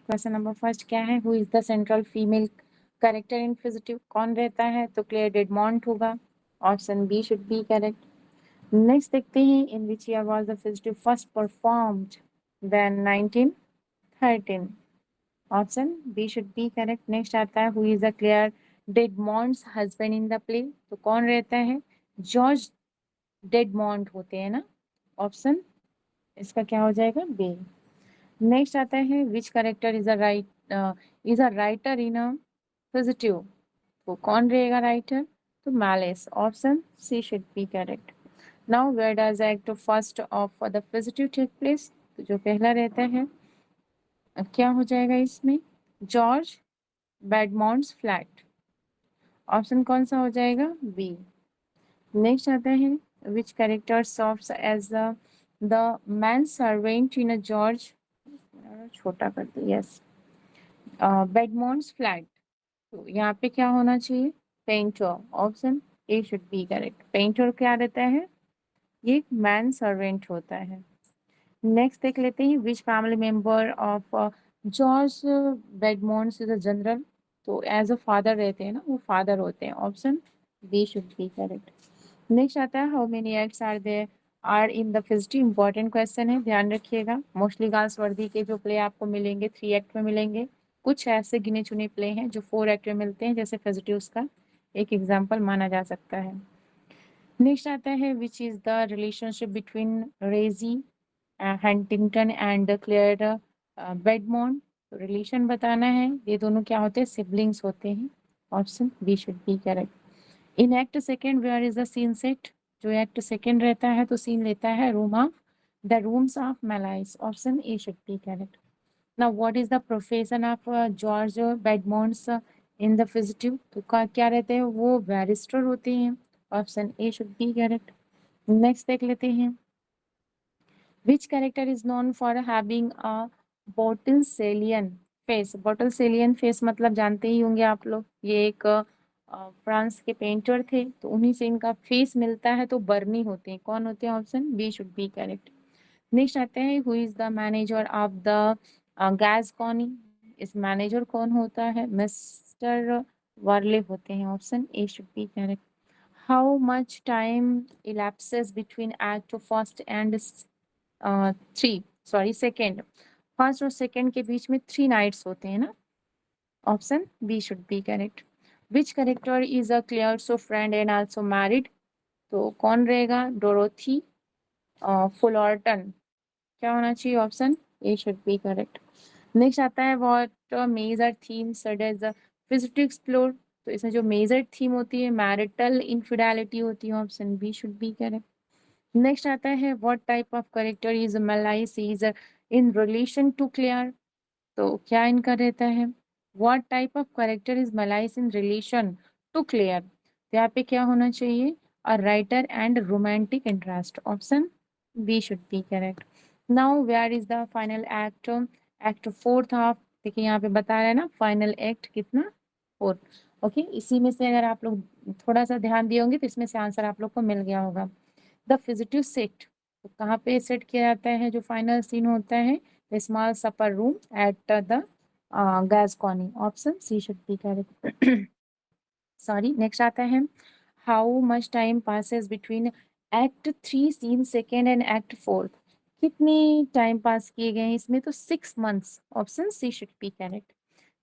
Question number first क्या है, who is the central female character in Fugitive, कौन रहता है, तो क्लेयर डेडमॉन्ट होगा, option B should be correct. Next देखते हैं, in which year was the Fugitive first performed, then 1913, option B should be correct. Next आता है, who is the Clare Dedmond's husband in the play, तो कौन रहता है, George डेडमॉन्ट होते हैं ना, ऑप्शन इसका क्या हो जाएगा, बी। नेक्स्ट आता है, which character is a writer in a fugitive, तो कौन रहेगा राइटर, तो Malise, option C should be correct. Now where does act first of the fugitive take place, तो जो पहला रहता है क्या हो जाएगा इसमें, जॉर्ज बेडमॉन्ट्स फ्लैट, ऑप्शन कौन सा हो जाएगा, बी। नेक्स्ट आता है, which character serves as the man servant in a George, छोटा कर दो, यस, बेडमॉन्ट्स फ्लैट, तो यहाँ पे क्या होना चाहिए, painter, option A should be correct. Painter क्या रहता है, ये एक मैन सर्वेंट होता है। नेक्स्ट देख लेते हैं, which family member of George Dedmond's is a general, तो एज अ फादर रहते हैं ना, वो फादर होते हैं, option B should be correct. Next आता है, how many acts are in the Fugitive, important question है, ध्यान रखिएगा। मोस्टली गर्ल्स वर्दी के जो प्ले आपको मिलेंगे 3 एक्ट में मिलेंगे, कुछ ऐसे गिने चुने प्ले हैं जो 4 एक्ट में मिलते हैं, जैसे फिजिटिव्स का एक एग्जाम्पल माना जा सकता है। नेक्स्ट आता है, which is the relationship between Reggie Huntingdon and Clare Dedmond, relation बताना है, ये दोनों क्या होते हैं, सिबलिंग्स होते हैं, option B should be correct. In act second where is the scene set, जो एक्ट सेकेंड रहता है तो सीन लेता है room of the rooms of Malise, option A should be correct. Now what is the profession of George Dedmond's in the Fugitive, तो क्या रहते हैं, वो बैरिस्टर होते हैं, option A should be correct. Next देख लेते हैं, which character is known for having a Botticellian face, Botticellian face मतलब जानते ही होंगे आप लोग, ये एक फ्रांस के पेंटर थे, तो उन्हीं से इनका फेस मिलता है, तो बर्नी होते हैं, कौन होते हैं, option B should be correct. Next आते हैं, who is the manager of the Gascony, इस मैनेजर कौन होता है, मिस्टर वार्ले होते हैं, option A should be correct. How much time elapses between act first and second, first और second के बीच में 3 नाइट्स होते हैं ना, option B should be correct. Which character is a Clare's friend and also married, तो कौन रहेगा, डोरोथी फुलॉर्टन, क्या होना चाहिए, option A should be correct. Next आता है, what major theme studies fugitive explore, तो इसमें जो मेजर थीम होती है मैरिटल इनफिडेलिटी होती है, option B should be correct. Next आता है, what type of character is Malise is in relation to Clare, तो क्या इनका रहता है, what type of character is Malise in relation to Clare, तो यहाँ पे क्या होना चाहिए, a writer and romantic interest, option B should be correct. Now where is the final act, act fourth of, देखिए यहाँ पे बता रहा है ना, फाइनल एक्ट कितना, फोर्थ, ओके। इसी में से अगर आप लोग थोड़ा सा ध्यान दिए होंगे तो इसमें से आंसर आप लोग को मिल गया होगा। द फिजिटिव सेट, तो कहाँ पे सेट किया जाता है, जो फाइनल सीन होता है, the small supper room at the Gascony, option C should be correct. Sorry, next आता है, how much time passes between act 3 scene second and act fourth, कितनी टाइम पास किए गए हैं इसमें, तो 6 months, option C should be correct.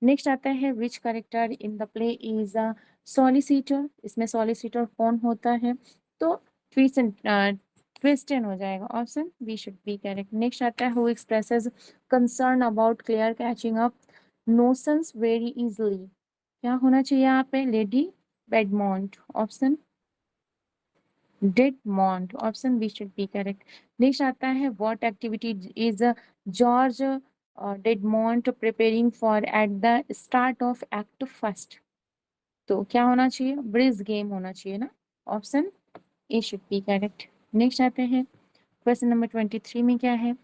Next आता है, which character in the play is a solicitor, इसमें सॉलिसिटर कौन होता है, तो क्रिस्टियन हो जाएगा, option B should be correct. Next आता है, who expresses concern about Clare catching up notions very easily, क्या होना चाहिए यहाँ पे, lady Dedmond, option Dedmond, option B should be correct. Next आता है, what activity is George Dedmond preparing for at the start of act first, तो क्या होना चाहिए, ब्रिज गेम होना चाहिए ना, option A should be correct. Next आते हैं, क्वेश्चन नंबर 23 में क्या है,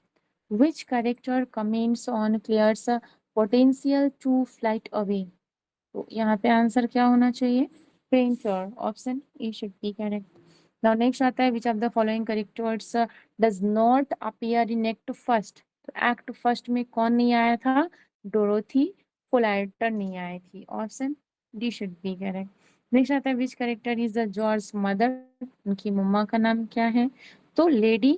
which character comments on Clare's potential to flight away, तो यहाँ पे आंसर क्या होना चाहिए, painter, option A should be correct. Now next आता है, which of the following characters does not appear in act first, तो एक्ट फर्स्ट में कौन नहीं आया था, डोरोथी फुलर्टन नहीं आई थी। Option D should be correct. Next आता है which character is the George mother, उनकी मम्मा का नाम क्या है? तो लेडी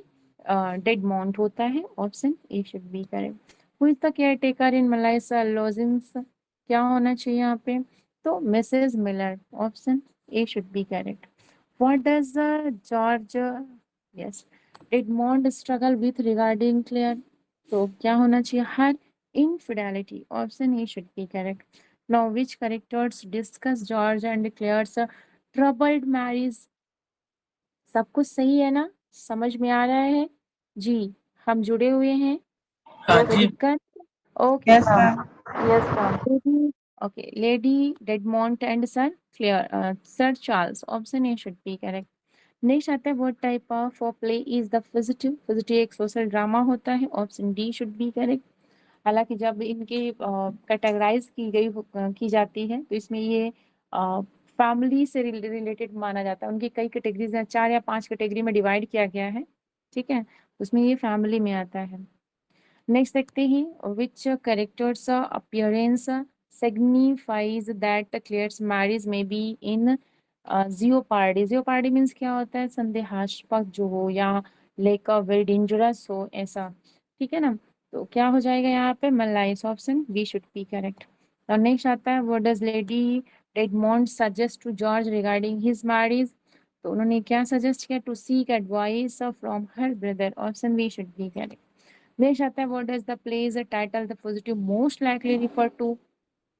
डेडमोंट होता है। Option A should be correct. Who is the care taker in Malise's lodgings, क्या होना चाहिए यहाँ पे? तो Mrs Miller. Option A should be correct. What does George yes Dedmont struggle with regarding Claire, तो क्या होना चाहिए? हर infidelity. Option A should be correct. Now, which characters discuss George and Claire's troubled marriage? सब कुछ सही है ना? समझ में आ रहा है? जी, हम जुड़े हुए हैं। हाँ कोई जी। दिक्कत? Okay. Yes ma'am. Yes ma'am. Okay, Lady Dedmont and Sir Claire, Sir Charles. Option A should be correct. Next आता है what type of play is the fugitive, fugitive एक सोशल ड्रामा होता है। Option D should be correct. हालांकि जब इनके categorise की जाती है तो इसमें ये फैमिली से रिलेटेड माना जाता है। उनकी कई कैटेगरीज हैं, 4 या 5 कैटेगरी में डिवाइड किया गया है, ठीक है, उसमें ये फैमिली में आता है। नेक्स्ट देखते हैं which characters appearance signifies that Claire's marriage में be in jeopardy. Jeopardy means क्या होता है? संदेहास्पद जो हो या लेक वेरी डेंजरस हो, ऐसा, ठीक है ना। तो क्या हो जाएगा यहाँ पे? Malise. Option B should be correct. और नेक्स्ट आता है what does lady Dedmont suggest to George regarding his marriage, तो उन्होंने क्या सजेस्ट किया? To seek advice from her brother. Option B should be correct. Next आता है what does the play's title the positive most likely refer to,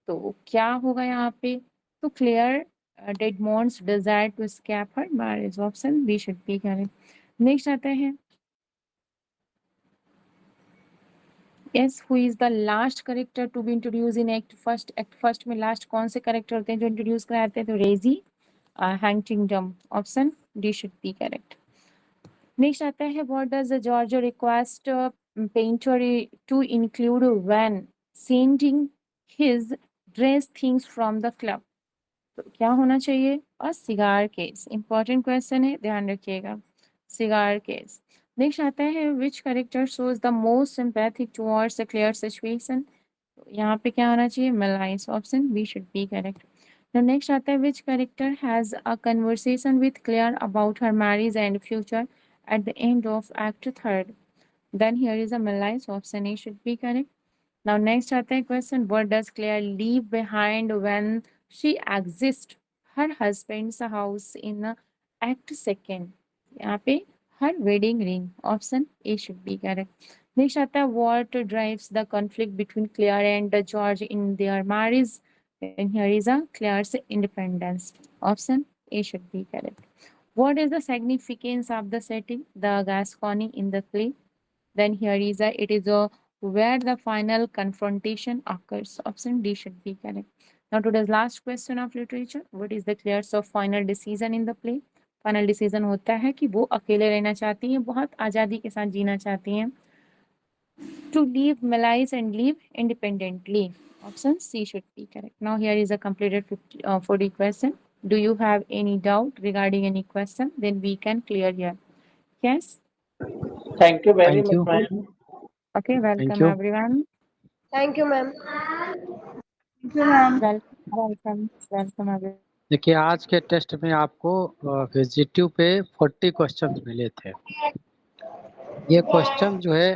तो क्या होगा यहाँ पे? तो Claire Dedmont's desire to escape her marriage. Option B should be correct. Next आता है yes who is the last character to be introduce in act first. Act first में last कौन से करेक्टर होते हैं जो इंट्रोड्यूस कराते हैं? तो Reggie Huntington. Option D should be correct. Next आता है what does George request painter to include when sending his dress things from the club, तो क्या होना चाहिए? और सिगार केस। इंपॉर्टेंट क्वेश्चन है, ध्यान रखिएगा, सिगार केस। नेक्स्ट आता है which character shows the most sympathetic towards the Claire situation, यहाँ पे क्या होना चाहिए? Malise. Option B should be correct. Now next आता है which character has a conversation with Claire about her marriage and future at the end of Act Third. Then here is a Malais. Option A should be correct. Now next आता है question what does Claire leave behind when she exits her husband's house in Act Second? यहाँ पे her wedding ring. Option A should be correct. Next आता है what drives the conflict between Claire and George in their marriage? And here is a Claire's independence. Option A should be correct. What is the significance of the setting, the Gascony in the play? Then here is a it is a where the final confrontation occurs. Option D should be correct. Now today's last question of literature. What is the Claire's of final decision in the play? Final decision होता है कि वो अकेले रहना चाहती हैं, बहुत आज़ादी के साथ जीना चाहती हैं. To leave Malais and live independently. Option C should be correct. Now here is a completed 40 question. Do you have any doubt regarding any question? Then we can clear here. Yes? Thank you very Thank you. much, ma'am. Okay, welcome you. everyone. Thank you ma'am. Welcome everyone. देखिए आज के test में आपको fugitive पे 40 question मिले थे। ये question जो है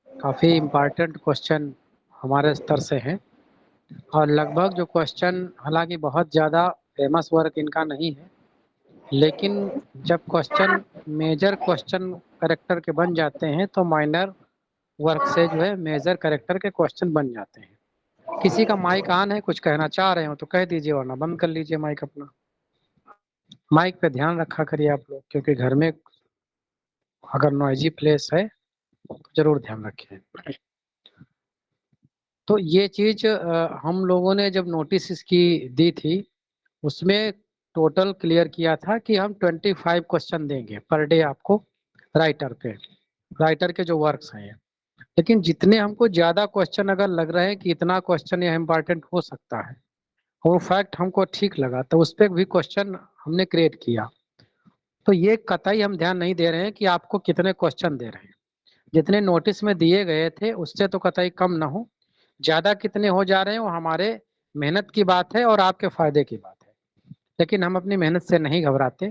काफ़ी इम्पॉर्टेंट क्वेश्चन हमारे स्तर से हैं और लगभग जो क्वेश्चन, हालांकि बहुत ज़्यादा फेमस वर्क इनका नहीं है, लेकिन जब क्वेश्चन मेजर क्वेश्चन करेक्टर के बन जाते हैं तो माइनर वर्क से जो है मेजर करेक्टर के क्वेश्चन बन जाते हैं। किसी का माइक ऑन है, कुछ कहना चाह रहे हो तो कह दीजिए, वरना बंद कर लीजिए माइक अपना। माइक पे ध्यान रखा करिए आप लोग, क्योंकि घर में अगर नॉइजी प्लेस है तो जरूर ध्यान रखें। तो ये चीज हम लोगों ने जब नोटिस इसकी दी थी उसमें टोटल क्लियर किया था कि हम 25 क्वेश्चन देंगे पर डे आपको राइटर पे, राइटर के जो वर्क्स हैं। लेकिन जितने हमको ज़्यादा क्वेश्चन अगर लग रहे हैं कि इतना क्वेश्चन यह इम्पॉर्टेंट हो सकता है, वो फैक्ट हमको ठीक लगा, तो उस पर भी क्वेश्चन हमने क्रिएट किया। तो ये कतई हम ध्यान नहीं दे रहे हैं कि आपको कितने क्वेश्चन दे रहे हैं, जितने नोटिस में दिए गए थे उससे तो कतई कम ना हो। ज्यादा कितने हो जा रहे हैं वो हमारे मेहनत की बात है और आपके फायदे की बात है, लेकिन हम अपनी मेहनत से नहीं घबराते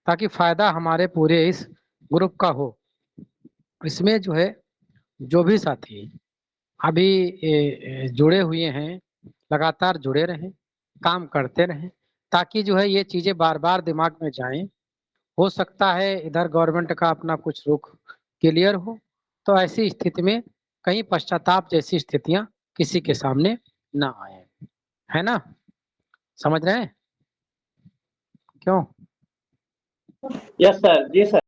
ताकि फायदा हमारे पूरे इस ग्रुप का हो। इसमें जो है जो भी साथी अभी जुड़े हुए हैं लगातार जुड़े रहें, काम करते रहें, ताकि जो है ये चीजें बार बार दिमाग में जाएं। हो सकता है इधर गवर्नमेंट का अपना कुछ रुख क्लियर हो, तो ऐसी स्थिति में कहीं पश्चाताप जैसी स्थितियां किसी के सामने ना आए, है ना? समझ रहे हैं क्यों? यस सर, जी सर।